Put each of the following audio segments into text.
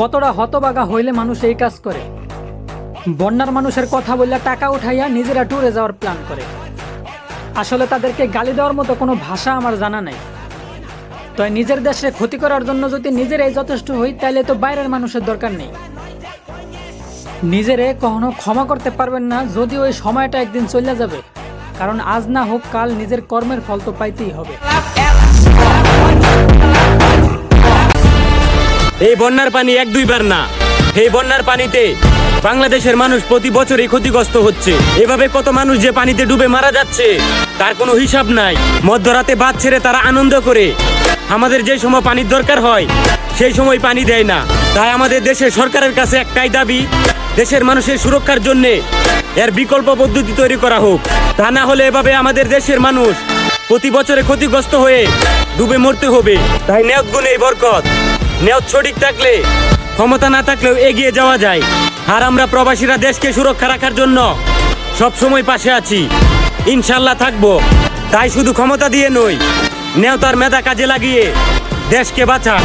কতটা হতবাগা হইলে মানুষ এই কাজ করে। বন্যার মানুষের কথা বললে টাকা উঠাইয়া নিজেরা ট্যুরে যাওয়ার প্ল্যান করে। আসলে তাদেরকে গালি দেওয়ার মতো কোনো ভাষা আমার জানা নাই। তাই নিজের দেশে ক্ষতি করার জন্য যদি নিজেরাই যথেষ্ট হই, তাহলে তো বাইরের মানুষের দরকার নেই। নিজেরে কখনো ক্ষমা করতে পারবেন না, যদি ওই সময়টা একদিন চলে যাবে। কারণ আজ না হোক কাল নিজের কর্মের ফল তো পাইতেই হবে। এই বন্যার পানি এক দুইবার না, এই বন্যার পানিতে বাংলাদেশের মানুষ প্রতি বছরই ক্ষতিগ্রস্ত হচ্ছে। এভাবে কত মানুষ যে পানিতে ডুবে মারা যাচ্ছে তার কোনো হিসাব নাই। মধ্যরাতে বাদ ছেড়ে তারা আনন্দ করে। আমাদের যে সময় পানির দরকার হয় সেই সময় পানি দেয় না। তাই আমাদের দেশের সরকারের কাছে একটাই দাবি, দেশের মানুষের সুরক্ষার জন্য এর বিকল্প পদ্ধতি তৈরি করা হোক। তা না হলে এভাবে আমাদের দেশের মানুষ প্রতি বছরে ক্ষতিগ্রস্ত হয়ে ডুবে মরতে হবে। তাই নেয়ত গুণেই বরকত। নেয়ত সঠিক থাকলে, ক্ষমতা না থাকলেও এগিয়ে যাওয়া যায়। আর আমরা প্রবাসীরা দেশকে সুরক্ষা রাখার জন্য সব সময় পাশে আছি, ইনশাল্লাহ থাকবো। তাই শুধু ক্ষমতা দিয়ে নয়, নেয়তার মেধা কাজে লাগিয়ে দেশকে বাঁচান।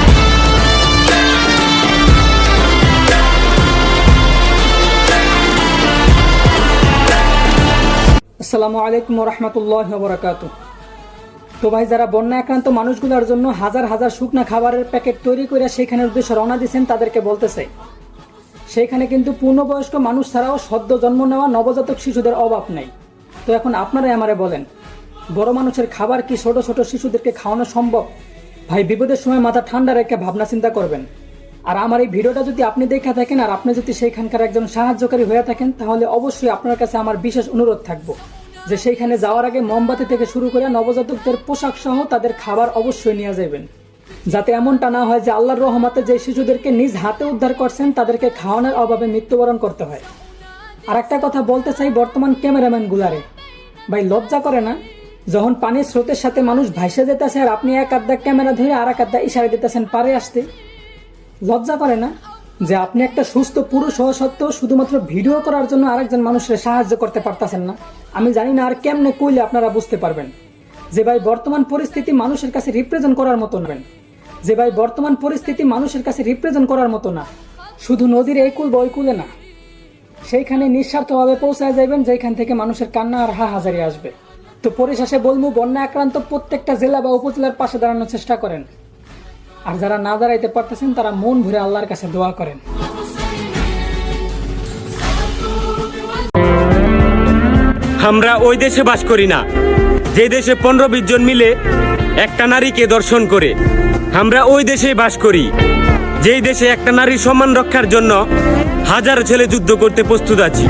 আসসালামু আলাইকুম রহমতুল্লাহ বরাকাতুহু। তো ভাই, যারা বন্যা আক্রান্ত মানুষগুলোর জন্য হাজার হাজার শুকনা খাবারের প্যাকেট তৈরি করে সেখানের উদ্দেশ্যে রওনা দিয়েছেন, তাদেরকে বলতে চাই, সেখানে কিন্তু পূর্ণবয়স্ক মানুষ ছাড়াও সদ্য জন্ম নেওয়া নবজাতক শিশুদের অভাব নেই। তো এখন আপনারাই আমারে বলেন, বড় মানুষের খাবার কি ছোট ছোট শিশুদেরকে খাওয়ানো সম্ভব? ভাই, বিপদের সময় মাথা ঠান্ডা রেখে ভাবনা চিন্তা করবেন। আর আমার এই ভিডিওটা যদি আপনি দেখে থাকেন আর আপনি যদি সেইখানকার একজন সাহায্যকারী হয়ে থাকেন, তাহলে অবশ্যই আপনার কাছে আমার বিশেষ অনুরোধ থাকবো যে সেইখানে যাওয়ার আগে মোমবাতি থেকে শুরু করে নবজাতকদের পোশাক সহ তাদের খাবার অবশ্যই নিয়ে যাবেন, যাতে এমনটা না হয় যে আল্লাহর রহমতে যে শিশুদেরকে নিজ হাতে উদ্ধার করছেন তাদেরকে খাওয়ানোর অভাবে মৃত্যুবরণ করতে হয়। আর একটা কথা বলতে চাই বর্তমান ক্যামেরাম্যান গুলারে, ভাই লজ্জা করে না যখন পানির স্রোতের সাথে মানুষ ভাইসে যেতেছে আর আপনি এক আধা ক্যামেরা ধরে আর এক আধা ইশারা দিতেছেন পারে আসতে? লজ্জা করে না যে আপনি একটা সুস্থ পুরুষ হওয়া সত্ত্বেও শুধুমাত্র ভিডিও করার জন্য আরেকজন মানুষের সাহায্য করতে পারতেছেন না? আমি জানি না আর কেমনে কইলে আপনারা বুঝতে পারবেন যে ভাই বর্তমান পরিস্থিতি মানুষের কাছে রিপ্রেজেন্ট করার মতো না। যে ভাই বর্তমান পরিস্থিতি মানুষের কাছে রিপ্রেজেন্ট করার মতো না। শুধু নদীর এই কুল বা ওই কুলে না, সেইখানে নিঃস্বার্থভাবে পৌঁছায় যাবেন যেখান থেকে মানুষের কান্না আর হাহাজারি আসবে। তো পরিশেষে বলবো, বন্যা আক্রান্ত প্রত্যেকটা জেলা বা উপজেলার পাশে দাঁড়ানোর চেষ্টা করেন। আর যারা না দাঁড়াইতে পারতেছেন তারা মন ভরে আল্লাহর কাছে দোয়া করেন। আমরা ওই দেশে বাস করি না যে দেশে 15-20 জন মিলে একটা নারীকে দর্শন করে। আমরা ওই দেশে বাস করি যেই দেশে একটা নারীর সম্মান রক্ষার জন্য হাজারো ছেলে যুদ্ধ করতে প্রস্তুত আছি।